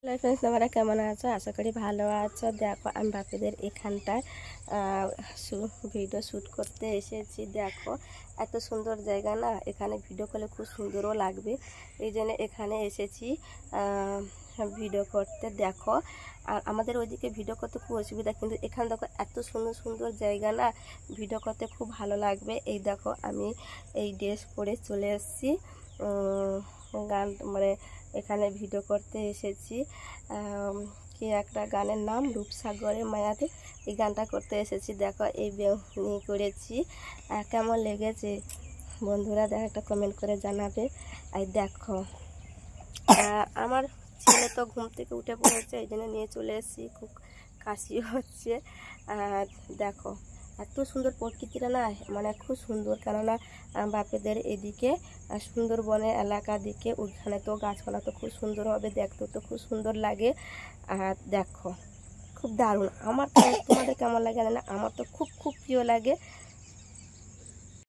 Hello friends, তোমরা কেমন আছো? আশা করি ভালো আছো। দেখো, আমি বাপিদের এখানটায় ভিডিও শ্যুট করতে এসেছি। দেখো, এত সুন্দর জায়গা না, এখানে ভিডিও করলে খুব সুন্দরও লাগবে। এই জন্য এখানে এসেছি ভিডিও করতে। দেখো, আর আমাদের ওইদিকে ভিডিও করতে খুব অসুবিধা, কিন্তু এখানে দেখো এত সুন্দর সুন্দর জায়গা না, ভিডিও করতে খুব ভালো লাগবে। এই দেখো, আমি এই ড্রেস পরে চলে এসেছি গান মানে এখানে ভিডিও করতে এসেছি। কি একটা গানের নাম, রূপসাগরের মায়াতে, এই গানটা করতে এসেছি। দেখো, এই নিয়ে করেছি। কেমন লেগেছে বন্ধুরা? দেখো, একটা কমেন্ট করে জানাবে। আর দেখো, আমার ছেলে তো ঘুম থেকে উঠে পড়েছে, এই জন্য নিয়ে চলে এসেছি। খুব কাশি হচ্ছে। দেখো, এত সুন্দর প্রকৃতিটা না, মানে খুব সুন্দর। কেননা বাপেদের এদিকে সুন্দরবনের এলাকা দিকে, ওইখানে তো গাছপালা তো খুব সুন্দর হবে, দেখতেও তো খুব সুন্দর লাগে। আর দেখো, খুব দারুণ। আমার তোমাদের কেমন লাগে জানি না, আমার তো খুব খুব প্রিয় লাগে।